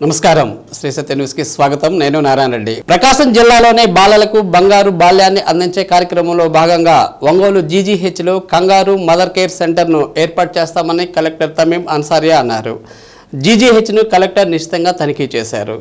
నమస్కారం శ్రీ సత్య న్యూస్ కి స్వాగతం నేను నారాయణ రెడ్డి ప్రకాశం జిల్లాలోనే బాలలకు బంగారు బాల్యాన్ని అందించే కార్యక్రమంలో భాగంగా ఒంగోలు జీజీహెచ్ లో కంగారు మదర్ కేర్ సెంటర్ ను ఏర్పాటు చేస్తామని కలెక్టర్ తమీం అన్సారియా అన్నారు జీజీహెచ్ ను కలెక్టర్ నిశితంగా తనిఖీ చేశారు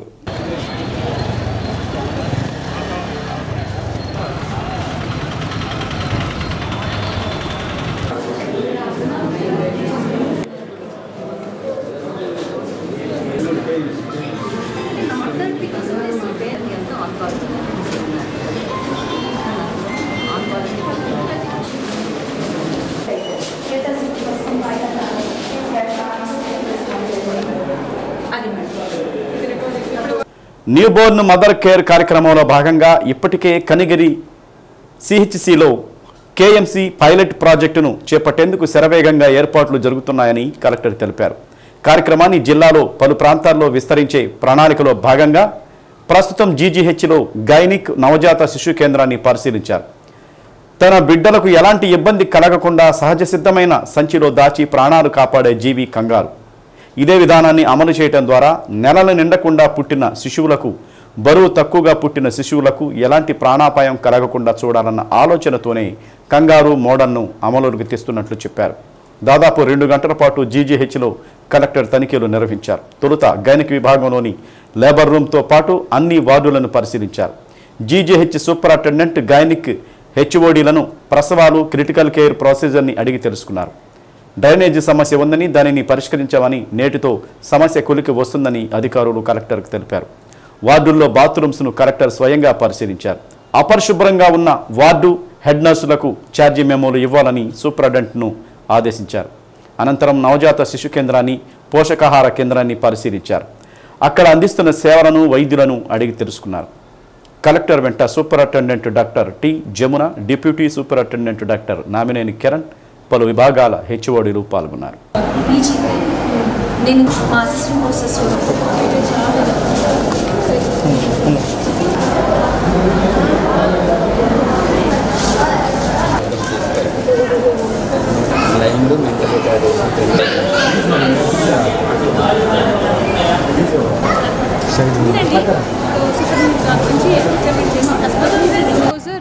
న్యూబోర్న్ మదర్ కేర్ కార్యక్రమంలో భాగంగా ఇప్పటికే కనిగిరి సిహెచ్సిలో కేఎంసి పైలట్ ప్రాజెక్టును చేపట్టేందుకు శరవేగంగా ఏర్పాట్లు జరుగుతున్నాయని కలెక్టర్ తెలిపారు. కార్యక్రమాన్ని జిల్లాలో పలు ప్రాంతాల్లో విస్తరించే ప్రణాళికలో భాగంగా ప్రస్తుతం జీజీహెచ్లో గైనిక్ నవజాత శిశు కేంద్రాన్ని పరిశీలించారు. తన బిడ్డలకు ఎలాంటి ఇబ్బంది కలగకుండా సహజ సిద్ధమైన సంచిలో దాచి ప్రాణాలు కాపాడే జీవి కంగారు. ఇదే విధానాన్ని అమలు చేయడం ద్వారా నెలలు నిండకుండా పుట్టిన శిశువులకు, బరువు తక్కువగా పుట్టిన శిశువులకు ఎలాంటి ప్రాణాపాయం కలగకుండా చూడాలన్న ఆలోచనతోనే కంగారు మోడల్ను అమలులోకి తెస్తున్నట్లు చెప్పారు. దాదాపు 2 గంటల పాటు జీజీహెచ్లో కలెక్టర్ తనిఖీలు నిర్వహించారు. తొలుత గైనిక్ విభాగంలోని లేబర్ రూమ్తో పాటు అన్ని వార్డులను పరిశీలించారు. జీజీహెచ్ సూపరింటెండెంట్ గైనిక్ హెచ్ఓడీలను ప్రసవాలు, క్రిటికల్ కేర్ ప్రొసీజర్ని అడిగి తెలుసుకున్నారు. డ్రైనేజీ సమస్య ఉందని, దానిని పరిష్కరించామని, నేటితో సమస్య కొలికి వస్తుందని అధికారులు కలెక్టర్కు తెలిపారు. వార్డుల్లో బాత్రూమ్స్ను కలెక్టర్ స్వయంగా పరిశీలించారు. అపరిశుభ్రంగా ఉన్న వార్డు హెడ్ నర్సులకు ఛార్జీ మెమోలు ఇవ్వాలని సూపరింటెండెంట్ను ఆదేశించారు. అనంతరం నవజాత శిశు కేంద్రాన్ని, పోషకాహార కేంద్రాన్ని పరిశీలించారు. అక్కడ అందిస్తున్న సేవలను, వైద్యులను అడిగి తెలుసుకున్నారు. కలెక్టర్ వెంట superintendent doctor T Jamuna, deputy superintendent doctor Namineni Kiran, పలు విభాగాల హెచ్ఓడీలు పాల్గొన్నారు.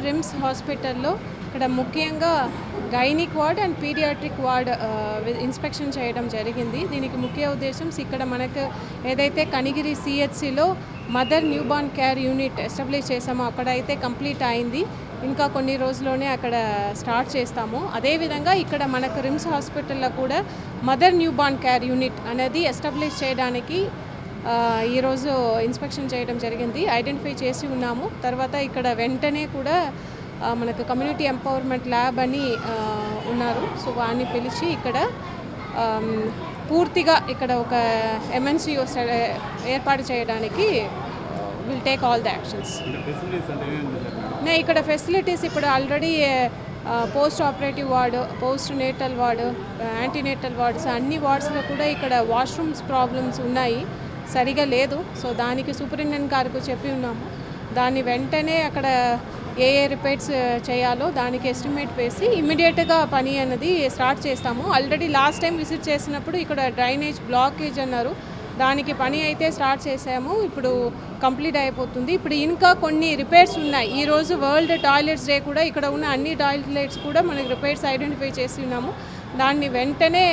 రిమ్స్ హాస్పిటల్లో ఇక్కడ ముఖ్యంగా gynaec ward and paediatric ward inspection చేయడం జరిగింది. దీనికి ముఖ్య ఉద్దేశం ఇక్కడ మనకు ఏదైతే కనిగిరి సిహెచ్సిలో mother newborn care unit establish చేసామో అక్కడైతే కంప్లీట్ అయింది. ఇంకా కొన్ని రోజుల్లోనే అక్కడ స్టార్ట్ చేస్తాము. అదేవిధంగా ఇక్కడ మనకు రిమ్స్ హాస్పిటల్లో కూడా మదర్ న్యూబార్న్ కేర్ యూనిట్ అనేది ఎస్టాబ్లిష్ చేయడానికి ఈరోజు ఇన్స్పెక్షన్ చేయడం జరిగింది. ఐడెంటిఫై చేసి ఉన్నాము. తర్వాత ఇక్కడ వెంటనే కూడా మనకు కమ్యూనిటీ ఎంపవర్మెంట్ ల్యాబ్ అని ఉన్నారు. సో వారిని పిలిచి ఇక్కడ పూర్తిగా ఇక్కడ ఒక ఎంఎన్సిఓ ఏర్పాటు చేయడానికి will take all the actions. ఇక్కడ ఫెసిలిటీస్ ఇప్పుడు already post operative ward, post natal ward, antenatal wards అన్ని వార్డ్స్లో కూడా ఇక్కడ వాష్రూమ్స్ ప్రాబ్లమ్స్ ఉన్నాయి, సరిగా లేదు. సో దానికి సూపరింటెండెంట్ గారికి చెప్పి ఉన్నాము. దాన్ని వెంటనే అక్కడ ఏ రిపేర్స్ చేయాలో దానికి ఎస్టిమేట్ వేసి ఇమ్మీడియట్గా పని అనేది స్టార్ట్ చేస్తాము. ఆల్రెడీ లాస్ట్ టైం విజిట్ చేసినప్పుడు ఇక్కడ డ్రైనేజ్ బ్లాకేజ్ అన్నారు, దానికి పని అయితే స్టార్ట్ చేసాము. ఇప్పుడు కంప్లీట్ అయిపోతుంది. ఇప్పుడు ఇంకా కొన్ని రిపేర్స్ ఉన్నాయి. ఈరోజు వరల్డ్ టాయిలెట్స్ డే కూడా ఇక్కడ ఉన్న అన్ని టాయిలెట్స్ కూడా మనకి రిపేర్స్ ఐడెంటిఫై చేసి ఉన్నాము. దాన్ని వెంటనే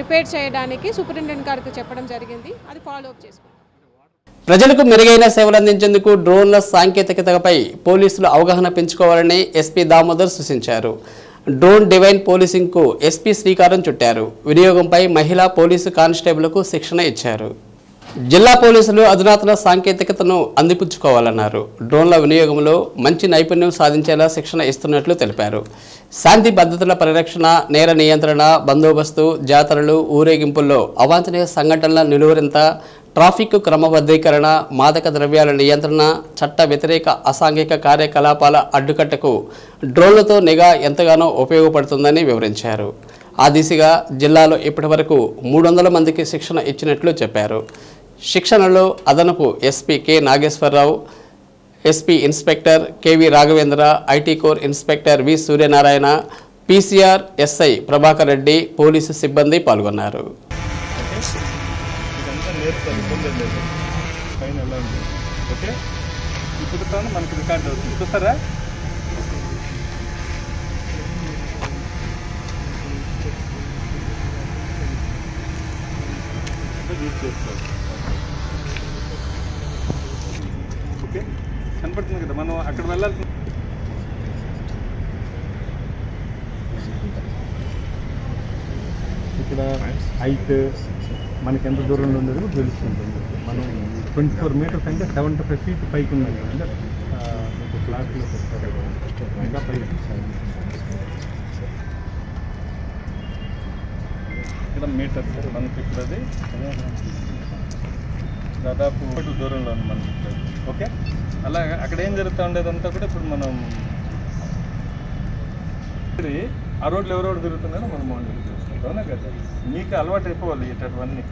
రిపేర్ చేయడానికి సూపరింటెండెంట్ గారికి చెప్పడం జరిగింది. అది ఫాలో అప్ చేసుకుంటాం. ప్రజలకు మెరుగైన సేవలు అందించేందుకు డ్రోన్ల సాంకేతికతపై పోలీసులు అవగాహన పెంచుకోవాలని ఎస్పీ దామోదర్ సూచించారు. డ్రోన్ డివైన్ పోలీసింగ్కు ఎస్పీ శ్రీకారం చుట్టారు. వినియోగంపై మహిళా పోలీసు కానిస్టేబుల్కు శిక్షణ ఇచ్చారు. జిల్లా పోలీసులు అధునాతన సాంకేతికతను అందిపుచ్చుకోవాలన్నారు. డ్రోన్ల వినియోగంలో మంచి నైపుణ్యం సాధించేలా శిక్షణ ఇస్తున్నట్లు తెలిపారు. శాంతి భద్రతల పరిరక్షణ, నేర నియంత్రణ, బందోబస్తు, జాతరలు, ఊరేగింపుల్లో అవాంఛనీయ సంఘటనల నిలువరింత, ట్రాఫిక్ క్రమబద్ధీకరణ, మాదక ద్రవ్యాల నియంత్రణ, చట్ట వ్యతిరేక అసాంఘిక కార్యకలాపాల అడ్డుకట్టకు డ్రోన్లతో నిఘా ఎంతగానో ఉపయోగపడుతుందని వివరించారు. ఆ దిశగా జిల్లాలో ఇప్పటివరకు 300 మందికి శిక్షణ ఇచ్చినట్లు చెప్పారు. శిక్షణలో అదనపు SP K Nageswararao, SP inspector KV Raghavendra, IT core inspector V Suryanarayana, PCR SI Prabhakar Reddy, police సిబ్బంది పాల్గొన్నారు. చేస్తాను, ఇబ్బంది లేదు. పైన ఎలా ఉంది? ఓకే, ఇప్పుడు మనకి రికార్డ్ అవుతుంది. చూస్తారా? యూజ్ చేసుకోవాలి. ఓకే, కనపడుతుంది కదా, మనం అక్కడ వెళ్ళాల్సిన ఇక్కడ హైట్ మనకి ఎంత దూరంలో ఉండేది కూడా తెలుస్తుంటుంది. మనం 24 మీటర్స్ అంటే 75 feet పైకి ఉన్నాయి కదండి. మీకు క్లాస్లో చెప్తారు ఇంకా పైకి. ఇక్కడ మీటర్స్ మనకి ఇప్పుడు అది దాదాపు దూరంలో ఉంది మనకి ఇప్పుడు. ఓకే, అలాగే అక్కడ ఏం జరుగుతూ ఉండేదంతా కూడా ఇప్పుడు మనం ఆ రోడ్లు ఎవరెవరు తిరుగుతున్నారో మనం మానిటర్ చేస్తాం. అవునా కదా, మీకు అలవాటు అయిపోవాలి ఇటువంటివన్నీ.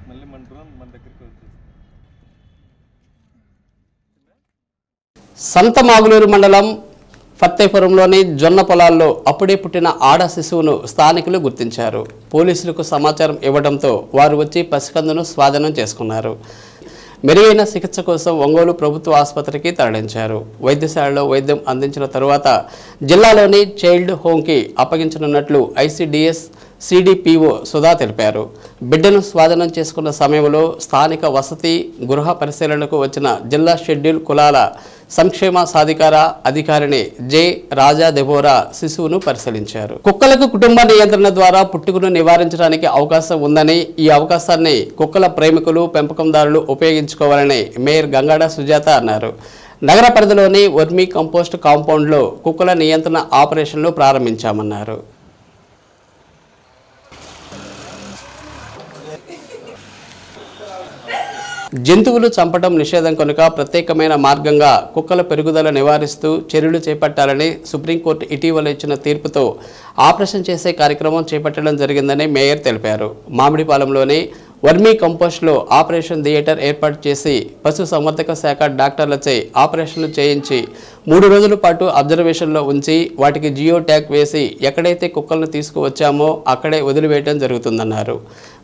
మళ్ళీ మన డ్రోన్ మన దగ్గరికి వచ్చేసి సంతమాగులూరు మండలం ఫత్తేపురంలోని జొన్న పొలాల్లో అప్పుడే పుట్టిన ఆడ శిశువును స్థానికులు గుర్తించారు. పోలీసులకు సమాచారం ఇవ్వడంతో వారు వచ్చి పసికందును స్వాధీనం చేసుకున్నారు. మెరుగైన చికిత్స కోసం ఒంగోలు ప్రభుత్వ ఆసుపత్రికి తరలించారు. వైద్యశాలలో వైద్యం అందించిన తరువాత జిల్లాలోని చైల్డ్ హోమ్కి అప్పగించనున్నట్లు ఐసిడిఎస్ సిడిపిఓ సుధా తెలిపారు. బిడ్డను స్వాధీనం చేసుకున్న సమయంలో స్థానిక వసతి గృహ పరిశీలనకు వచ్చిన జిల్లా షెడ్యూల్ కులాల సంక్షేమ సాధికార అధికారిని జె రాజా దెబోరా శిశువును పరిశీలించారు. కుక్కలకు కుటుంబ నియంత్రణ ద్వారా పుట్టుకను నివారించడానికి అవకాశం ఉందని, ఈ అవకాశాన్ని కుక్కల ప్రేమికులు పెంపకందారులు ఉపయోగించుకోవాలని మేయర్ గంగాడ సుజాత అన్నారు. నగర పరిధిలోని వర్మీ కంపోస్ట్ కాంపౌండ్లో కుక్కల నియంత్రణ ఆపరేషన్లు ప్రారంభించామన్నారు. జంతువులు చంపడం నిషేధం కనుక ప్రత్యేకమైన మార్గంగా కుక్కల పెరుగుదల నివారిస్తూ చర్యలు చేపట్టాలని సుప్రీంకోర్టు ఇటీవల ఇచ్చిన తీర్పుతో ఆపరేషన్ చేసే కార్యక్రమం చేపట్టడం జరిగిందని మేయర్ తెలిపారు. మామిడిపాలెంలోని వర్మీ కంపోస్ట్లో ఆపరేషన్ థియేటర్ ఏర్పాటు చేసి పశు సంవర్ధక శాఖ డాక్టర్లచే ఆపరేషన్లు చేయించి 3 రోజుల పాటు అబ్జర్వేషన్లో ఉంచి వాటికి జియో ట్యాగ్ వేసి ఎక్కడైతే కుక్కలను తీసుకువచ్చామో అక్కడే వదిలివేయడం జరుగుతుందన్నారు.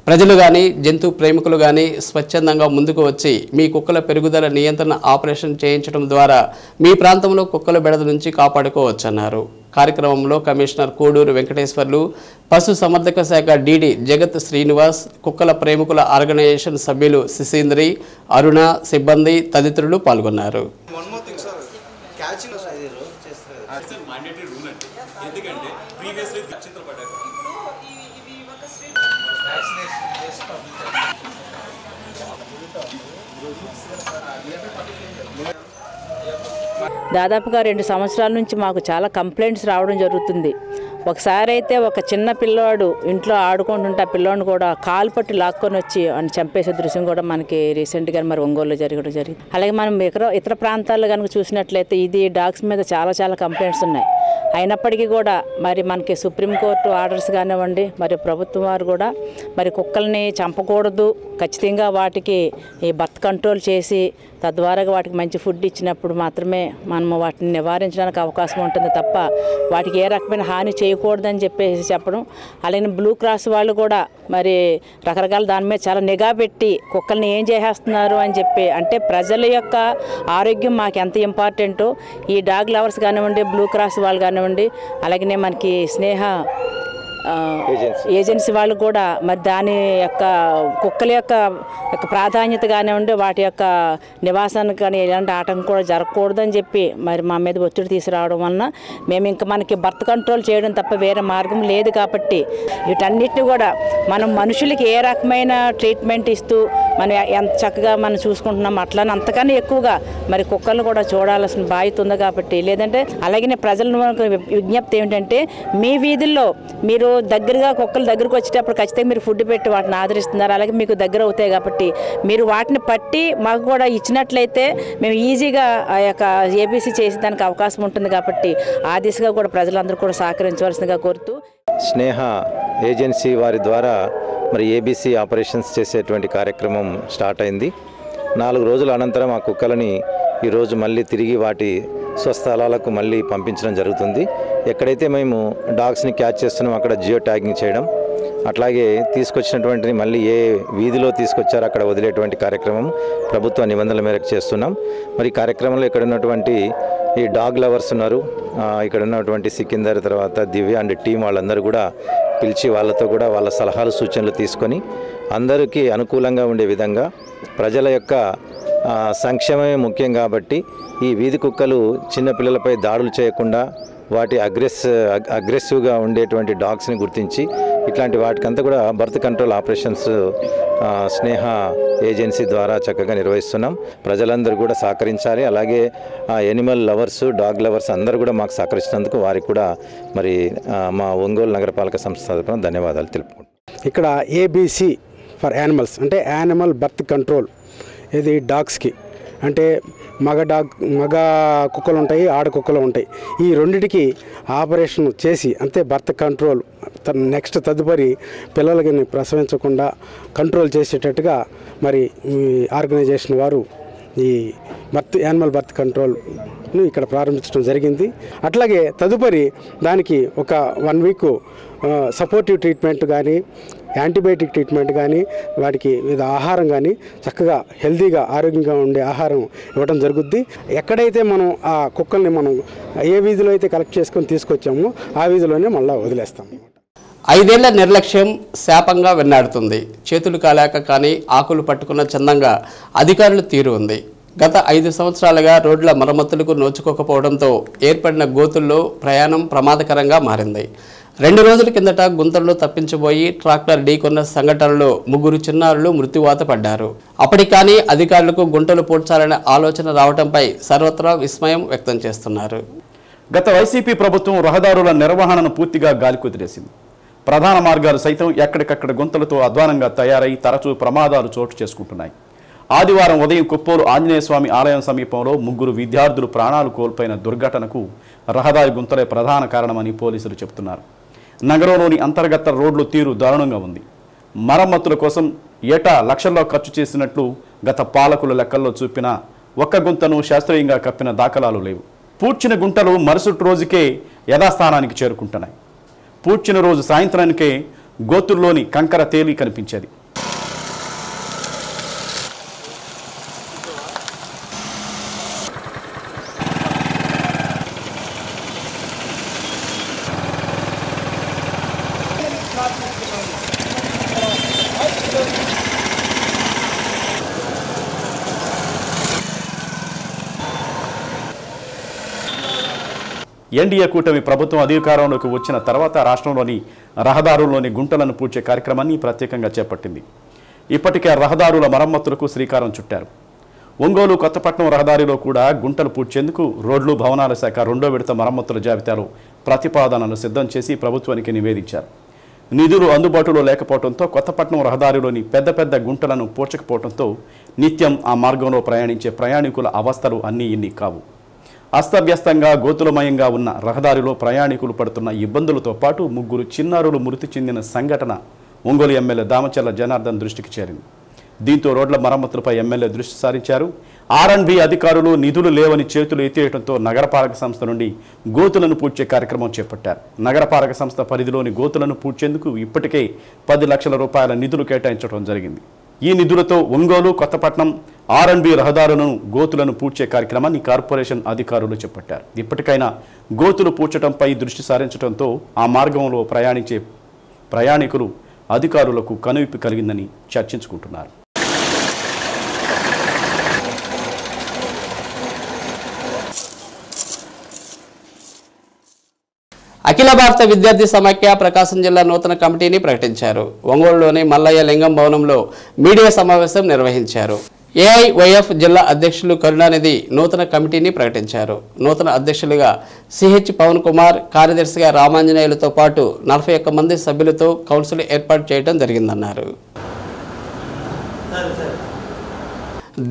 ప్రజలు కానీ జంతు ప్రేమికులు కానీ స్వచ్ఛందంగా ముందుకు వచ్చి మీ కుక్కల పెరుగుదల నియంత్రణ ఆపరేషన్ చేయించడం ద్వారా మీ ప్రాంతంలో కుక్కల బెడద నుంచి కాపాడుకోవచ్చన్నారు. కార్యక్రమంలో కమిషనర్ కోడూరు వెంకటేశ్వర్లు, పశు సంవర్ధక శాఖ డీడీ జగత్ శ్రీనివాస్, కుక్కల ప్రేమికుల ఆర్గనైజేషన్ సభ్యులు శిశీంద్రి, అరుణ, సిబ్బంది తదితరులు పాల్గొన్నారు. దాదాపుగా 2 సంవత్సరాల నుంచి మాకు చాలా కంప్లైంట్స్ రావడం జరుగుతుంది. ఒకసారి అయితే ఒక చిన్న పిల్లోడు ఇంట్లో ఆడుకుంటుంటే ఆ పిల్లోడిని కూడా కాలు పట్టి లాక్కొని వచ్చి అని చంపేసే దృశ్యం కూడా మనకి రీసెంట్గా మరి ఒంగోలులో జరిగింది. అలాగే మనం ఇతర ప్రాంతాల్లో కనుక చూసినట్లయితే ఇది డాగ్స్ మీద చాలా కంప్లైంట్స్ ఉన్నాయి. అయినప్పటికీ కూడా మరి మనకి సుప్రీంకోర్టు ఆర్డర్స్ కానివ్వండి, మరి ప్రభుత్వం వారు కూడా మరి కుక్కల్ని చంపకూడదు, ఖచ్చితంగా వాటికి ఈ బర్త్ కంట్రోల్ చేసి తద్వారా వాటికి మంచి ఫుడ్ ఇచ్చినప్పుడు మాత్రమే మనము వాటిని నివారించడానికి అవకాశం ఉంటుంది తప్ప వాటికి ఏ రకమైన హాని చేయకూడదని చెప్పేసి చెప్పడం. అలాగే బ్లూ క్రాస్ వాళ్ళు కూడా మరి రకరకాల దాని మీద చాలా నిఘా పెట్టి కుక్కల్ని ఏం చేసేస్తున్నారు అని చెప్పి, అంటే ప్రజల యొక్క ఆరోగ్యం మాకు ఎంత ఇంపార్టెంటో ఈ డాగ్ లవర్స్ కానివ్వండి, బ్లూ క్రాస్ వాళ్ళు కానివ్వండి, అలాగే మనకి స్నేహ ఏజెన్సీ వాళ్ళు కూడా మరి దాని యొక్క కుక్కల యొక్క ప్రాధాన్యత కానివ్వండి, వాటి యొక్క నివాసానికి కానీ ఎలాంటి ఆటంకం కూడా జరగకూడదని చెప్పి మరి మా మీద ఒత్తిడి తీసుకురావడం వలన మేము ఇంకా మనకి బర్త్ కంట్రోల్ చేయడం తప్ప వేరే మార్గం లేదు. కాబట్టి వీటన్నిటిని కూడా మనం మనుషులకి ఏ రకమైన ట్రీట్మెంట్ ఇస్తూ మనం ఎంత చక్కగా మనం చూసుకుంటున్నాం అట్లానే అంతకన్నా ఎక్కువగా మరి కుక్కలను కూడా చూడాల్సిన బాధ్యత ఉంది. కాబట్టి లేదంటే అలాగే ప్రజలను విజ్ఞప్తి ఏమిటంటే, మీ వీధుల్లో మీరు దగ్గరగా కుక్కల దగ్గరకు వచ్చేటప్పుడు ఖచ్చితంగా మీరు ఫుడ్ పెట్టి వాటిని ఆదరిస్తున్నారు, అలాగే మీకు దగ్గర అవుతాయి. కాబట్టి మీరు వాటిని పట్టి మాకు కూడా ఇచ్చినట్లయితే మేము ఈజీగా ఆ యొక్క ఏబీసీ చేసేదానికి అవకాశం ఉంటుంది. కాబట్టి ఆ దిశగా కూడా ప్రజలందరూ కూడా సహకరించవలసిందిగా కోరుతూ, స్నేహ ఏజెన్సీ వారి ద్వారా మరి ఏబీసీ ఆపరేషన్స్ చేసేటువంటి కార్యక్రమం స్టార్ట్ అయింది. 4 రోజుల అనంతరం ఆ కుక్కలని ఈరోజు మళ్ళీ తిరిగి వాటి స్వస్థలాలకు మళ్ళీ పంపించడం జరుగుతుంది. ఎక్కడైతే మేము డాగ్స్ని క్యాచ్ చేస్తున్నాం అక్కడ జియో ట్యాగింగ్ చేయడం, అట్లాగే తీసుకొచ్చినటువంటిని మళ్ళీ ఏ వీధిలో తీసుకొచ్చారో అక్కడ వదిలేటువంటి కార్యక్రమం ప్రభుత్వ నిబంధనల మేరకు చేస్తున్నాం. మరి ఈ కార్యక్రమంలో ఇక్కడ ఉన్నటువంటి ఈ డాగ్ లవర్స్ ఉన్నారు, ఇక్కడ ఉన్నటువంటి సికిందర్, తర్వాత దివ్య అండ్ టీం వాళ్ళందరూ కూడా పిలిచి వాళ్ళతో కూడా వాళ్ళ సలహాలు సూచనలు తీసుకొని అందరికీ అనుకూలంగా ఉండే విధంగా ప్రజల యొక్క సంక్షేమమే ముఖ్యం కాబట్టి ఈ వీధి కుక్కలు చిన్నపిల్లలపై దాడులు చేయకుండా వాటి అగ్రెసివ్గా ఉండేటువంటి డాగ్స్ని గుర్తించి ఇట్లాంటి వాటికంతా కూడా బర్త్ కంట్రోల్ ఆపరేషన్స్ స్నేహ ఏజెన్సీ ద్వారా చక్కగా నిర్వహిస్తున్నాం. ప్రజలందరూ కూడా సహకరించాలి. అలాగే ఎనిమల్ లవర్స్, డాగ్ లవర్స్ అందరూ కూడా మాకు సహకరించినందుకు వారికి కూడా మరి మా ఒంగోలు నగరపాలక సంస్థ తరపున ధన్యవాదాలు తెలుపుకుంటున్నాం. ఇక్కడ ఏబీసీ ఫర్ యానిమల్స్ అంటే యానిమల్ బర్త్ కంట్రోల్, ఇది డాగ్స్కి అంటే మగ కుక్కలు ఉంటాయి, ఆడ కుక్కలు ఉంటాయి. ఈ రెండిటికి ఆపరేషన్ చేసి అంతే బర్త్ కంట్రోల్ నెక్స్ట్ తదుపరి పిల్లలకి ప్రసవించకుండా కంట్రోల్ చేసేటట్టుగా మరి ఆర్గనైజేషన్ వారు ఈ యానిమల్ బర్త్ కంట్రోల్ను ఇక్కడ ప్రారంభించడం జరిగింది. అట్లాగే తదుపరి దానికి ఒక 1 వీక్ సపోర్టివ్ ట్రీట్మెంట్ కానీ యాంటీబయాటిక్ ట్రీట్మెంట్ కానీ వాటికి వివిధ ఆహారం కానీ చక్కగా హెల్తీగా ఆరోగ్యంగా ఉండే ఆహారం ఇవ్వడం జరుగుద్ది. ఎక్కడైతే మనం ఆ కుక్కల్ని మనం ఏ వీధిలో అయితే కలెక్ట్ చేసుకొని తీసుకొచ్చామో ఆ వీధిలోనే మళ్ళీ వదిలేస్తాం. 5 ఏళ్ల నిర్లక్ష్యం శాపంగా వెన్నాడుతుంది. చేతులు కాలాక కానీ ఆకులు పట్టుకున్న చందంగా అధికారులు తీరు ఉంది. గత 5 సంవత్సరాలుగా రోడ్ల మరమ్మతులకు నోచుకోకపోవడంతో ఏర్పడిన గోతుల్లో ప్రయాణం ప్రమాదకరంగా మారింది. 2 రోజుల కిందట గుంతల్లో తప్పించబోయి ట్రాక్టర్ ఢీకొన్న సంఘటనలో 3 చిన్నారులు మృత్యువాత పడ్డారు. అప్పటికి కానీ అధికారులకు గుంటలు పూడ్చాలనే ఆలోచన రావడంపై సర్వత్రా విస్మయం వ్యక్తం చేస్తున్నారు. గత వైసీపీ ప్రభుత్వం రహదారుల నిర్వహణను పూర్తిగా గాలికుదిరేసింది. ప్రధాన మార్గాలు సైతం ఎక్కడికక్కడ గుంతలతో అధ్వానంగా తయారై తరచూ ప్రమాదాలు చోటు చేసుకుంటున్నాయి. ఆదివారం ఉదయం కుప్పోలు ఆంజనేయ స్వామి ఆలయం సమీపంలో 3 విద్యార్థులు ప్రాణాలు కోల్పోయిన దుర్ఘటనకు రహదారి గుంతలే ప్రధాన కారణమని పోలీసులు చెబుతున్నారు. నగరంలోని అంతర్గత రోడ్లు తీరు దారుణంగా ఉంది. మరమ్మతుల కోసం ఏటా లక్షల్లో ఖర్చు చేసినట్లు గత పాలకుల లెక్కల్లో చూపిన ఒక్క గుంతను శాస్త్రీయంగా కప్పిన దాఖలాలు లేవు. పూడ్చిన గుంటలు మరుసటి రోజుకే యథాస్థానానికి చేరుకుంటున్నాయి. పూడ్చిన రోజు సాయంత్రానికే గోతుల్లోని కంకర తేలి కనిపించేది. ఎన్డీఏ కూటమి ప్రభుత్వం అధికారంలోకి వచ్చిన తర్వాత రాష్ట్రంలోని రహదారుల్లోని గుంటలను పూడ్చే కార్యక్రమాన్ని ప్రత్యేకంగా చేపట్టింది. ఇప్పటికే రహదారుల మరమ్మతులకు శ్రీకారం చుట్టారు. ఒంగోలు కొత్తపట్నం రహదారిలో కూడా గుంటలు పూడ్చేందుకు రోడ్లు భవనాల శాఖ 2వ విడత మరమ్మతుల జాబితాలో ప్రతిపాదనలు సిద్ధం చేసి ప్రభుత్వానికి నివేదించారు. నిధులు అందుబాటులో లేకపోవడంతో కొత్తపట్నం రహదారిలోని పెద్ద గుంటలను పూడ్చకపోవడంతో నిత్యం ఆ మార్గంలో ప్రయాణించే ప్రయాణికుల అవస్థలు అన్నీ ఇన్ని కావు. అస్తవ్యస్తంగా గోతులమయంగా ఉన్న రహదారిలో ప్రయాణికులు పడుతున్న ఇబ్బందులతో పాటు 3 చిన్నారులు మృతి చెందిన సంఘటన ఒంగోలు ఎమ్మెల్యే దామచర్ల జనార్దన్ దృష్టికి చేరింది. దీంతో రోడ్ల మరమ్మతులపై ఎమ్మెల్యే దృష్టి సారించారు. R&B అధికారులు నిధులు లేవని చేతులు ఎత్తేయడంతో నగరపాలక సంస్థ నుండి గోతులను పూడ్చే కార్యక్రమం చేపట్టారు. నగరపాలక సంస్థ పరిధిలోని గోతులను పూడ్చేందుకు ఇప్పటికే 10 లక్షల రూపాయల నిధులు కేటాయించడం జరిగింది. ఈ నిధులతో ఒంగోలు కొత్తపట్నం R&B రహదారులను గోతులను పూడ్చే కార్యక్రమాన్ని కార్పొరేషన్ అధికారులు చేపట్టారు. ఇప్పటికైనా గోతులు పూడ్చడంపై దృష్టి సారించడంతో ఆ మార్గంలో ప్రయాణించే ప్రయాణికులు అధికారులకు కనువిప్పు కలిగిందని చర్చించుకుంటున్నారు. అఖిల భారత విద్యార్థి సమాఖ్య ప్రకాశం జిల్లా నూతన కమిటీని ప్రకటించారు. ఒంగోలులోని మల్లయ్య లింగం భవనంలో మీడియా సమావేశం నిర్వహించారు. ఏఐవైఎఫ్ జిల్లా అధ్యక్షులు కరుణానిధి నూతన కమిటీని ప్రకటించారు. నూతన అధ్యక్షులుగా సిహెచ్ పవన్ కుమార్, కార్యదర్శిగా రామాంజనేయులతో పాటు 41 మంది సభ్యులతో కౌన్సిల్ ఏర్పాటు చేయడం జరిగిందన్నారు.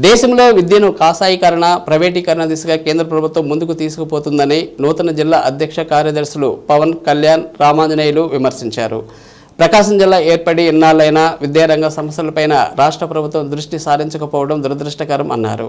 దేశంలో విద్యను కాషాయీకరణ, ప్రైవేటీకరణ దిశగా కేంద్ర ప్రభుత్వం ముందుకు తీసుకుపోతుందని నూతన జిల్లా అధ్యక్ష కార్యదర్శులు పవన్ కళ్యాణ్, రామాంజనేయులు విమర్శించారు. ప్రకాశం జిల్లా ఏర్పడి ఇన్నాళ్లైనా విద్యారంగ సమస్యలపైన రాష్ట్ర ప్రభుత్వం దృష్టి సారించకపోవడం దురదృష్టకరం అన్నారు.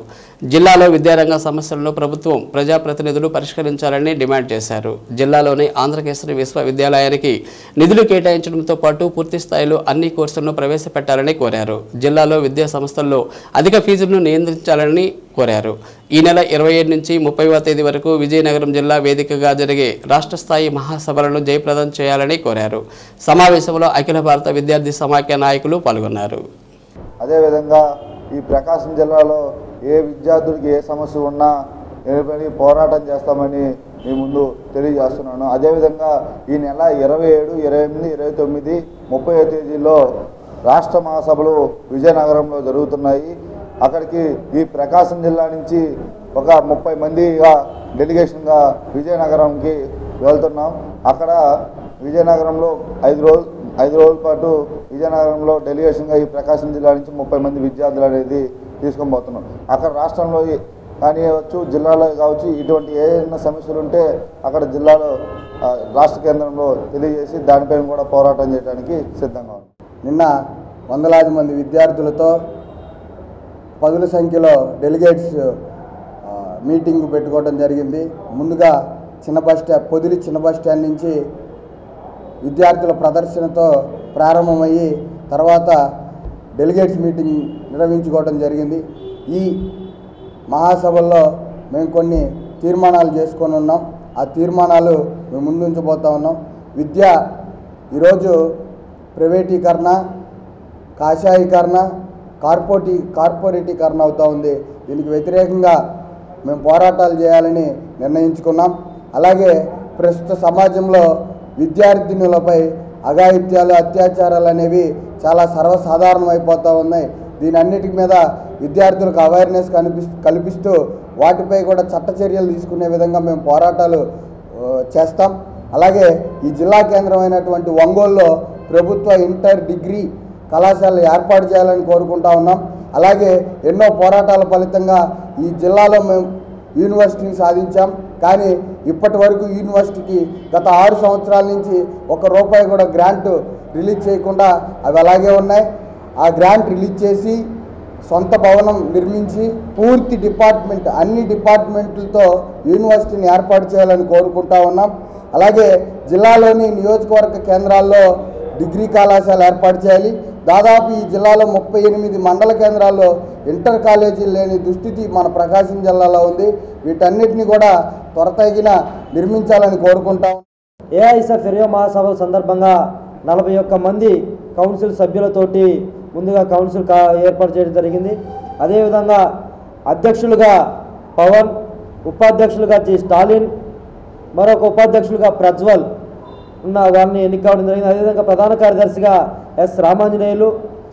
జిల్లాలో విద్యారంగ సమస్యలను ప్రభుత్వం ప్రజాప్రతినిధులు పరిష్కరించాలని డిమాండ్ చేశారు. జిల్లాలోని ఆంధ్రకేసరి విశ్వవిద్యాలయానికి నిధులు కేటాయించడంతో పాటు పూర్తి స్థాయిలో అన్ని కోర్సులను ప్రవేశపెట్టాలని కోరారు. జిల్లాలో విద్యా సంస్థల్లో అధిక ఫీజులను నియంత్రించాలని కోరారు. ఈ నెల 27 నుంచి 30వ తేదీ వరకు విజయనగరం జిల్లా వేదికగా జరిగే రాష్ట్ర స్థాయి మహాసభలను జయప్రదం చేయాలని కోరారు. సమావేశంలో అఖిల భారత విద్యార్థి సమాఖ్య నాయకులు పాల్గొన్నారు. అదేవిధంగా ఈ ప్రకాశం జిల్లాలో ఏ విద్యార్థుడికి ఏ సమస్య ఉన్నా నిలబడి పోరాటం చేస్తామని మీ ముందు తెలియజేస్తున్నాను. అదేవిధంగా ఈ నెల 27, 28, 29, 30వ తేదీలో రాష్ట్ర మహాసభలు విజయనగరంలో జరుగుతున్నాయి. అక్కడికి ఈ ప్రకాశం జిల్లా నుంచి ఒక 30 మందిగా డెలిగేషన్గా విజయనగరంకి వెళ్తున్నాం. అక్కడ విజయనగరంలో 5 రోజుల పాటు విజయనగరంలో డెలిగేషన్గా ఈ ప్రకాశం జిల్లా నుంచి 30 మంది విద్యార్థులు అనేది తీసుకొని పోతున్నాం. అక్కడ రాష్ట్రంలో కానివచ్చు, జిల్లాలో కావచ్చు, ఇటువంటి ఏదైనా సమస్యలు ఉంటే అక్కడ జిల్లాలో రాష్ట్ర కేంద్రంలో తెలియజేసి దానిపైన కూడా పోరాటం చేయడానికి సిద్ధంగా ఉన్నాం. నిన్న వందలాది మంది విద్యార్థులతో పదుల సంఖ్యలో డెలిగేట్స్ మీటింగ్ పెట్టుకోవడం జరిగింది. ముందుగా పొదిలి చిన్న బస్ స్టాండ్ నుంచి విద్యార్థుల ప్రదర్శనతో ప్రారంభమయ్యి తర్వాత డెలిగేట్స్ మీటింగ్ నిర్వహించుకోవడం జరిగింది. ఈ మహాసభల్లో మేము కొన్ని తీర్మానాలు చేసుకొని ఉన్నాం. ఆ తీర్మానాలు మేము ముందుంచబోతూ ఉన్నాం. విద్య ఈరోజు ప్రైవేటీకరణ, కాషాయీకరణ, కార్పొరేటీకరణ అవుతూ ఉంది. దీనికి వ్యతిరేకంగా మేము పోరాటాలు చేయాలని నిర్ణయించుకున్నాం. అలాగే ప్రస్తుత సమాజంలో విద్యార్థినులపై అఘాయిత్యాలు, అత్యాచారాలు అనేవి చాలా సర్వసాధారణం అయిపోతూ ఉన్నాయి. దీని అన్నిటి మీద విద్యార్థులకు అవేర్నెస్ కల్పిస్తూ వాటిపై కూడా చట్ట చర్యలు తీసుకునే విధంగా మేము పోరాటాలు చేస్తాం. అలాగే ఈ జిల్లా కేంద్రమైనటువంటి ఒంగోలులో ప్రభుత్వ ఇంటర్, డిగ్రీ కళాశాలలు ఏర్పాటు చేయాలని కోరుకుంటా ఉన్నాం. అలాగే ఎన్నో పోరాటాల ఫలితంగా ఈ జిల్లాలో మేము యూనివర్సిటీని సాధించాం. కానీ ఇప్పటి వరకు యూనివర్సిటీకి గత 6 సంవత్సరాల నుంచి ₹1 కూడా గ్రాంట్ రిలీజ్ చేయకుండా అవి అలాగే ఉన్నాయి. ఆ గ్రాంట్ రిలీజ్ చేసి సొంత భవనం నిర్మించి పూర్తి డిపార్ట్మెంట్, అన్ని డిపార్ట్మెంట్లతో యూనివర్సిటీని ఏర్పాటు చేయాలని కోరుకుంటా ఉన్నాం. అలాగే జిల్లాలోని నియోజకవర్గ కేంద్రాల్లో డిగ్రీ కళాశాల ఏర్పాటు చేయాలి. దాదాపు ఈ జిల్లాలో 38 మండల కేంద్రాల్లో ఇంటర్ కాలేజీలు లేని దుస్థితి మన ప్రకాశం జిల్లాలో ఉంది. వీటన్నిటిని కూడా త్వరతగిన నిర్మించాలని కోరుకుంటాం. ఏఐఎస్ఎఫ్ 20వ మహాసభల సందర్భంగా 41 మంది కౌన్సిల్ సభ్యులతోటి ముందుగా కౌన్సిల్ ఏర్పాటు చేయడం జరిగింది. అదేవిధంగా అధ్యక్షులుగా పవన్, ఉపాధ్యక్షులుగా జి స్టాలిన్, మరొక ఉపాధ్యక్షులుగా ప్రజ్వల్ ఉన్న వారిని ఎన్నిక కావడం జరిగింది. అదేవిధంగా ప్రధాన కార్యదర్శిగా ఎస్ రామాంజనేయులు,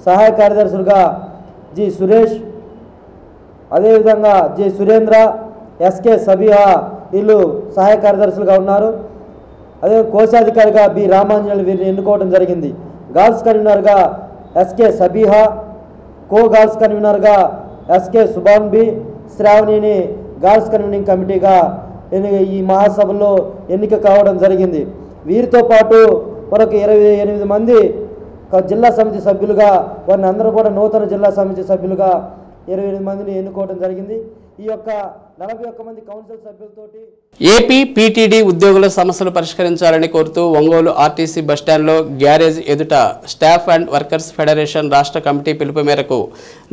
సహాయ కార్యదర్శులుగా జి సురేష్, అదేవిధంగా జి సురేంద్ర, ఎస్కే సబిహా వీళ్ళు సహాయ కార్యదర్శులుగా ఉన్నారు. అదే కోశాధికారిగా బి రామాంజనేయులు వీరిని ఎన్నుకోవడం జరిగింది. గర్ల్స్ కన్వీనర్గా ఎస్కే సబిహా, గర్ల్స్ కన్వీనర్గా ఎస్కే సుభాన్ బి శ్రావణిని గర్ల్స్ కన్వీనింగ్ కమిటీగా ఈ మహాసభలో ఎన్నిక కావడం జరిగింది. వీరితో పాటు మరొక 28 మంది జిల్లా సమితి సభ్యులుగా, వారిని అందరూ కూడా నూతన జిల్లా సమితి సభ్యులుగా 28 మందిని ఎన్నుకోవడం జరిగింది. ఈ యొక్క 41 మంది కౌన్సిల్ సభ్యులతోటి ఏపీ పీటీడీ ఉద్యోగుల సమస్యలు పరిష్కరించాలని కోరుతూ ఒంగోలు ఆర్టీసీ బస్టాండ్లో గ్యారేజ్ ఎదుట స్టాఫ్ అండ్ వర్కర్స్ ఫెడరేషన్ రాష్ట్ర కమిటీ పిలుపు మేరకు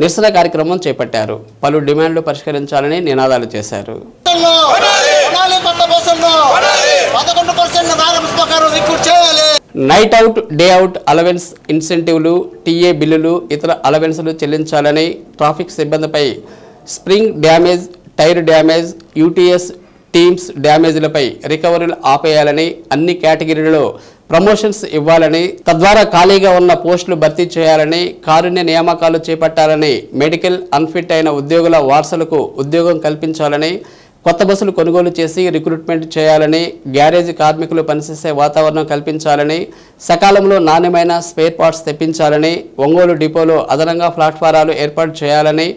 నిరసన కార్యక్రమం చేపట్టారు. పలు డిమాండ్లు పరిష్కరించాలని నినాదాలు చేశారు. Night out, day out allowance ఇన్సెంటివ్లు, టీఏ బిల్లులు, ఇతర అలవెన్స్లు చెల్లించాలని, ట్రాఫిక్ సిబ్బందిపై spring damage, tyre damage, UTS teams డ్యామేజ్లపై రికవరీలు ఆపేయాలని, అన్ని కేటగిరీలలో ప్రమోషన్స్ ఇవ్వాలని, తద్వారా ఖాళీగా ఉన్న పోస్టులు భర్తీ చేయాలని, కారుణ్య నియామకాలు చేపట్టాలని, మెడికల్ అన్ఫిట్ అయిన ఉద్యోగుల వారసులకు ఉద్యోగం కల్పించాలని, కొత్త బస్సులు కొనుగోలు చేసి రిక్రూట్మెంట్ చేయాలని, గ్యారేజ్ కార్మికులు పనిచేసే వాతావరణం కల్పించాలని, సకాలంలో నాణ్యమైన స్పేర్ పార్ట్స్ తెప్పించాలని, ఒంగోలు డిపోలో అదనంగా ప్లాట్ఫారాలు ఏర్పాటు చేయాలని,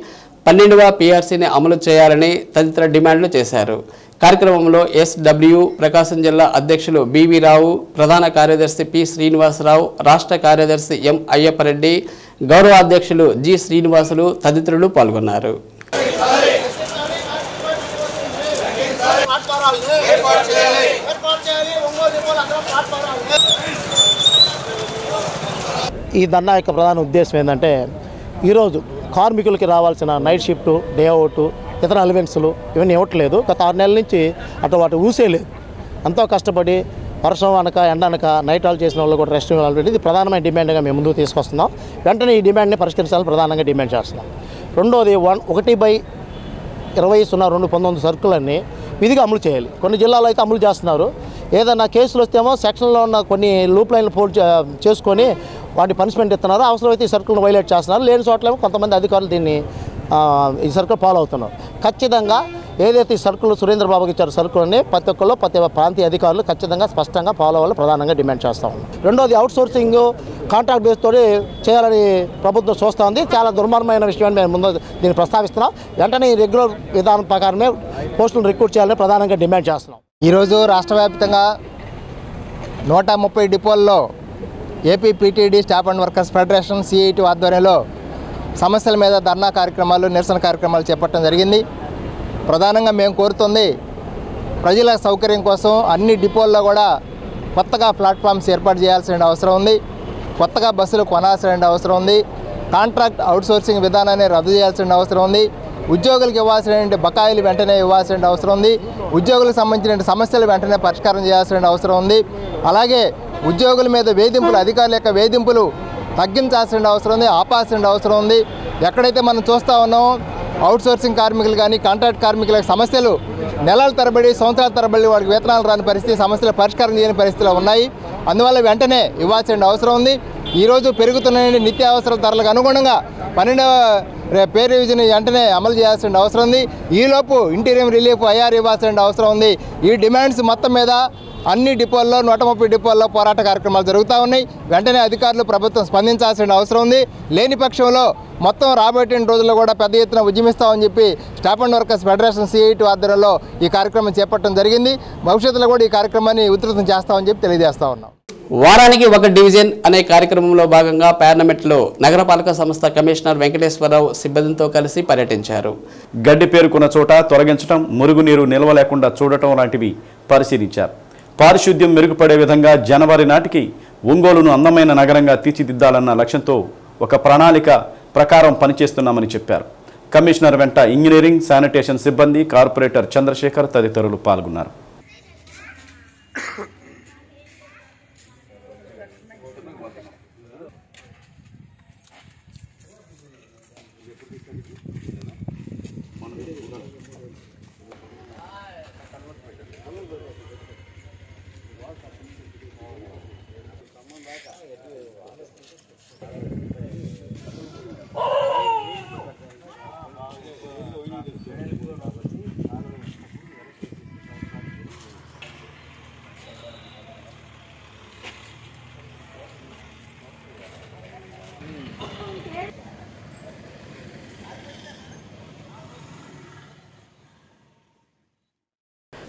12వ పీఆర్సీని అమలు చేయాలని తదితర డిమాండ్లు చేశారు. కార్యక్రమంలో ఎస్డబ్ల్యూ ప్రకాశం జిల్లా అధ్యక్షులు బివి రావు, ప్రధాన కార్యదర్శి పి శ్రీనివాసరావు, రాష్ట్ర కార్యదర్శి ఎం అయ్యప్పరెడ్డి, గౌరవ అధ్యక్షులు జి శ్రీనివాసులు తదితరులు పాల్గొన్నారు. ఈ ధర్నా యొక్క ప్రధాన ఉద్దేశం ఏంటంటే ఈరోజు కార్మికులకి రావాల్సిన నైట్ షిఫ్ట్, డే అవుట్, ఇతర అలవెన్సులు ఇవన్నీ ఇవ్వట్లేదు. గత 6 నెలల నుంచి అటు వాటి ఊసేలేదు. ఎంతో కష్టపడి వర్షం అనక ఎండ అనక నైట్ ఆల్ చేసిన వాళ్ళు కూడా రెస్ట్ ఇవ్వాలి. ఇది ప్రధానమైన డిమాండ్గా మేము ముందుకు తీసుకొస్తున్నాం. వెంటనే ఈ డిమాండ్ని పరిష్కరించాలని ప్రధానంగా డిమాండ్ చేస్తున్నాం. రెండోది 1/20/02/19 సర్కులన్నీ విధిగా అమలు చేయాలి. కొన్ని జిల్లాలో అయితే అమలు చేస్తున్నారు. ఏదైనా కేసులు వస్తేమో సెక్షన్లో ఉన్న కొన్ని లూప్ లైన్లు ఫోల్డ్ చేసుకొని వాటి పనిష్మెంట్ ఇస్తున్నారు. అవసరమైతే ఈ సర్కుల్ని వైలేట్ చేస్తున్నారు. లేని చోట్లేమో కొంతమంది అధికారులు దీన్ని ఈ సర్కుల్ ఫాలో అవుతున్నారు. ఖచ్చితంగా ఏదైతే ఈ సర్కుల్ సురేంద్రబాబుకి ఇచ్చారు సర్కుల్ని ప్రతి ఒక్కళ్ళు ప్రతి ప్రాంతీయ అధికారులు ఖచ్చితంగా స్పష్టంగా ఫాలో అవ్వాలి ప్రధానంగా డిమాండ్ చేస్తూ ఉన్నాం. రెండోది అవుట్ సోర్సింగ్ కాంట్రాక్ట్ బేస్తో చేయాలని ప్రభుత్వం చూస్తూ ఉంది. చాలా దుర్మార్గమైన విషయాన్ని మేము ముందు దీన్ని ప్రస్తావిస్తున్నాం. వెంటనే ఈ రెగ్యులర్ విధానం ప్రకారమే పోస్టులను రిక్రూట్ చేయాలని ప్రధానంగా డిమాండ్ చేస్తున్నాం. ఈరోజు రాష్ట్ర వ్యాప్తంగా 130 డిపోల్లో AP PTD staff and workers federation CIT ఆధ్వర్యంలో సమస్యల మీద ధర్నా కార్యక్రమాలు, నిరసన కార్యక్రమాలు చేపట్టడం జరిగింది. ప్రధానంగా మేము కోరుతుంది ప్రజల సౌకర్యం కోసం అన్ని డిపోల్లో కూడా కొత్తగా ప్లాట్ఫామ్స్ ఏర్పాటు చేయాల్సిన అవసరం ఉంది. కొత్తగా బస్సులు కొనాల్సిన అవసరం ఉంది. కాంట్రాక్ట్ అవుట్సోర్సింగ్ విధానాన్ని రద్దు చేయాల్సిన అవసరం ఉంది. ఉద్యోగులకు ఇవ్వాల్సిన బకాయిలు వెంటనే ఇవ్వాల్సిన అవసరం ఉంది. ఉద్యోగులకు సంబంధించిన సమస్యలు వెంటనే పరిష్కారం చేయాల్సిన అవసరం ఉంది. అలాగే ఉద్యోగుల మీద వేధింపులు, అధికారుల యొక్క వేధింపులు తగ్గించాల్సిన అవసరం ఉంది, ఆపాల్సిన అవసరం ఉంది. ఎక్కడైతే మనం చూస్తూ ఉన్నామో అవుట్సోర్సింగ్ కార్మికులు కానీ కాంట్రాక్ట్ కార్మికుల సమస్యలు నెలల తరబడి, సంవత్సరాల తరబడి వాడికి వేతనాలు రాని పరిస్థితి, సమస్యల పరిష్కారం చేయని పరిస్థితులు ఉన్నాయి. అందువల్ల వెంటనే ఇవ్వాల్సిన అవసరం ఉంది. ఈరోజు పెరుగుతున్న నిత్యావసర ధరలకు అనుగుణంగా 12వ పే రివిజన్ వెంటనే అమలు చేయాల్సిన అవసరం ఉంది. ఈలోపు ఇంటీరియం రిలీఫ్ ఐఆర్ ఇవ్వాల్సిన అవసరం ఉంది. ఈ డిమాండ్స్ మొత్తం మీద అన్ని డిపోల్లో 130 డిపోల్లో పోరాట కార్యక్రమాలు జరుగుతూ ఉన్నాయి. వెంటనే అధికారులు, ప్రభుత్వం స్పందించాల్సిన అవసరం ఉంది. లేని పక్షంలో మొత్తం రాబోయే రోజుల్లో కూడా పెద్ద ఎత్తున ఉద్యమిస్తామని చెప్పి staff and workers federation CIT ఆధ్వర్యంలో ఈ కార్యక్రమం చేపట్టడం జరిగింది. భవిష్యత్తులో కూడా ఈ కార్యక్రమాన్ని ఉధృతం చేస్తామని చెప్పి తెలియజేస్తా ఉన్నాం. వారానికి ఒక డివిజన్ అనే కార్యక్రమంలో భాగంగా పార్లమెంట్లో నగరపాలక సంస్థ కమిషనర్ వెంకటేశ్వరరావు సిబ్బందితో కలిసి పర్యటించారు. గడ్డి పేరుకున్న చోట తొలగించడం, మురుగునీరు నిల్వ లేకుండా చూడటం లాంటివి పరిశీలించారు. పారిశుద్ధ్యం మెరుగుపడే విధంగా జనవరి నాటికి ఒంగోలును అందమైన నగరంగా తీర్చిదిద్దాలన్న లక్ష్యంతో ఒక ప్రణాళిక ప్రకారం పనిచేస్తున్నామని చెప్పారు. కమిషనర్ వెంట ఇంజనీరింగ్, శానిటేషన్ సిబ్బంది, కార్పొరేటర్ చంద్రశేఖర్ తదితరులు పాల్గొన్నారు.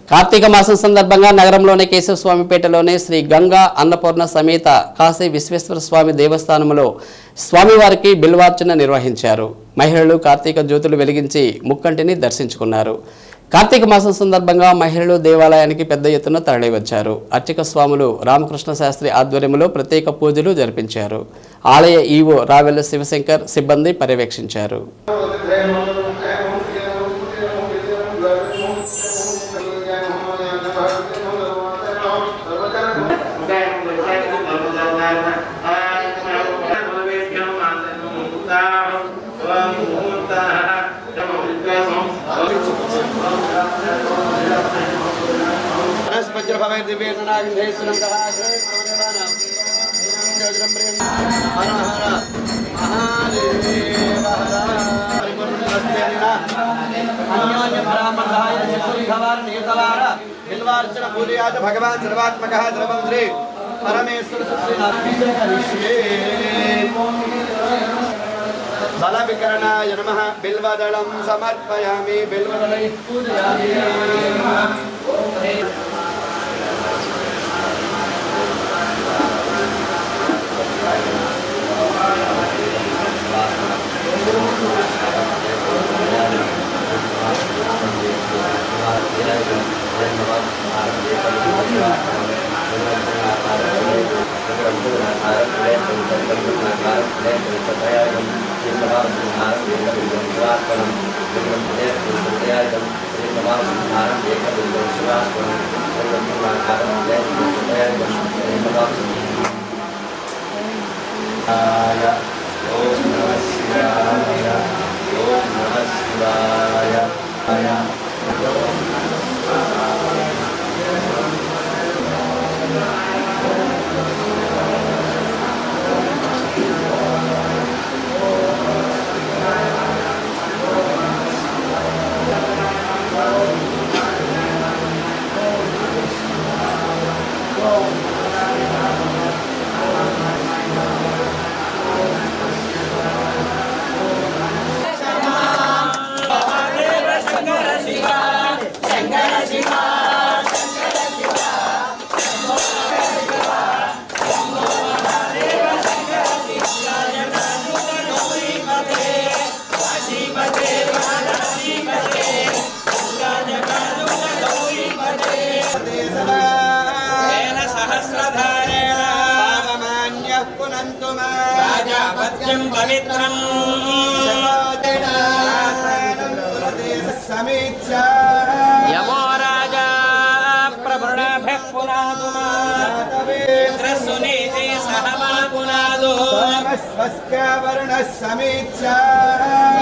కార్తీక మాసం సందర్భంగా నగరంలోని కేశవస్వామిపేటలోని శ్రీ గంగా అన్నపూర్ణ సమేత కాశీ విశ్వేశ్వర స్వామి దేవస్థానంలో స్వామివారికి బిల్వార్చన నిర్వహించారు. మహిళలు కార్తీక జ్యోతులు వెలిగించి ముక్కంటిని దర్శించుకున్నారు. కార్తీక మాసం సందర్భంగా మహిళలు దేవాలయానికి పెద్ద ఎత్తున తరలివచ్చారు. అర్చక స్వాములు రామకృష్ణ శాస్త్రి ఆధ్వర్యంలో ప్రత్యేక పూజలు జరిపించారు. ఆలయ ఈవో రావెల్ల శివశంకర్ సిబ్బంది పర్యవేక్షించారు. भगवान सर्वात्मक सर्वश्री परमेश्वर बलविकरणाय नमः बिल्वदलं समर्पयामि बिल्वदलै पूजयामि यमो राजा प्रभृणाभ्यः पुनादुमा सुनीति सहमा पुनादो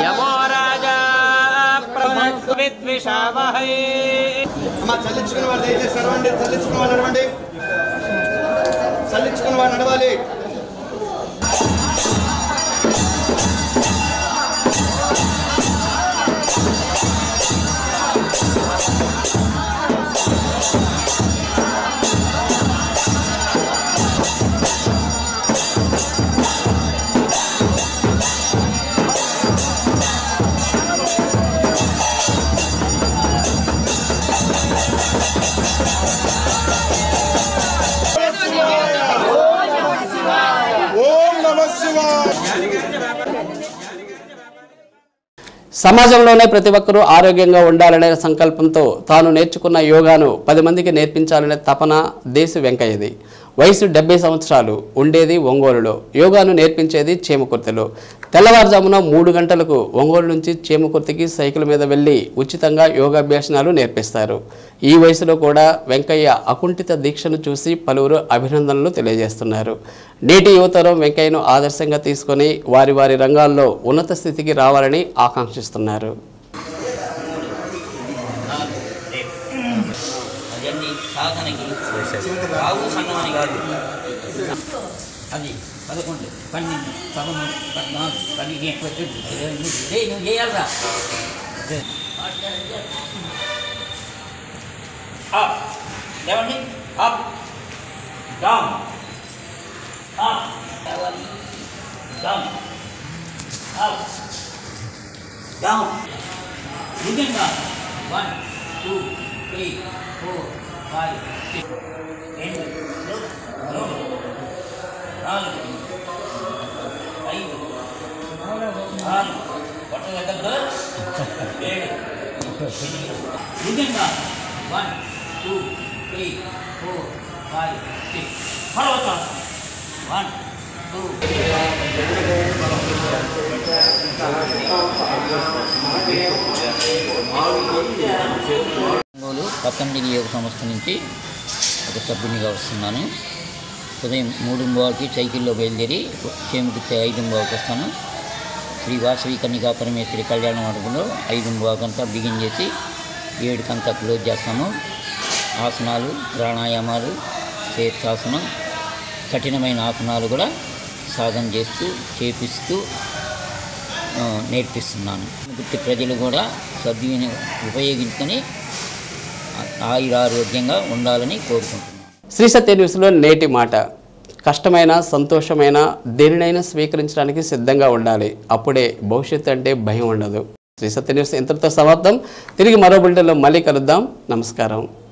यमो राजा प्रभृद्विषावहै అమ్మ చల్లించుకున్న వారు దయచేసి నడవండి చల్లించుకున్న వారు నడవండి చల్లించుకున్న వారు నడవాలి సమాజంలోనే ప్రతి ఒక్కరూ ఆరోగ్యంగా ఉండాలనే సంకల్పంతో తాను నేర్చుకున్న యోగాను 10 మందికి నేర్పించాలనే తపన దేశు వెంకయ్యది. వయసు 70 సంవత్సరాలు, ఉండేది ఒంగోలులో. యోగాను నేర్పించేది చేమకుర్తిలో. తెల్లవారుజామున 3 గంటలకు ఒంగోలు నుంచి చేమకుర్తికి సైకిల్ మీద వెళ్లి ఉచితంగా యోగాభ్యాసనాలు నేర్పిస్తారు. ఈ వయసులో కూడా వెంకయ్య అకుంఠిత దీక్షను చూసి పలువురు అభినందనలు తెలియజేస్తున్నారు. నేటి యువతరం వెంకయ్యను ఆదర్శంగా తీసుకొని వారి వారి రంగాల్లో ఉన్నత స్థితికి రావాలని ఆకాంక్షిస్తున్నారు. సాధనకి రావు సన్నమని కాదు. అది 11, 12, 13, 14, 15, 20 నువ్వు చేయాలరా. అప్ లేవండి, up down, up down, up down. నిజంగా 1, 2, 3, 4, 5, 6, 7, 8, 9, 5, 6, పట్టణ దగ్గర 7, 8. నిజంగా 1, 2, 3, 4, 5, 6. తర్వాత 1, 2. ఒంగోలు పతంజలి యోగ సంస్థ నుంచి ఒక సభ్యునిగా వస్తున్నాను. ఉదయం 3:15కి సైకిల్లో బయలుదేరి చేమకుర్తి 5:15కి వస్తాను. శ్రీ వాసవి కన్నికా పరమేశ్వరి కళ్యాణ మండపంలో 5:15 బిగిన్ చేసి 7 క్లోజ్ చేస్తాము. ఆసనాలు, ప్రాణాయామాలు, శీర్షాసనం, కఠినమైన ఆసనాలు కూడా సాధన చేస్తూ చేపిస్తూ నేర్పిస్తున్నాను. గుర్తి ప్రజలు కూడా సభ్యుని ఉపయోగించుకొని ఆయురారోగ్యంగా ఉండాలని కోరుకుంటున్నాను. శ్రీ సత్య న్యూస్లో నేటి మాట. కష్టమైన సంతోషమైన దేనినైనా స్వీకరించడానికి సిద్ధంగా ఉండాలి. అప్పుడే భవిష్యత్తు అంటే భయం ఉండదు. శ్రీ సత్య న్యూస్ ఇంతటితో సమాప్తం. తిరిగి మరో బులెటిన్లో మళ్ళీ కలుద్దాం. నమస్కారం.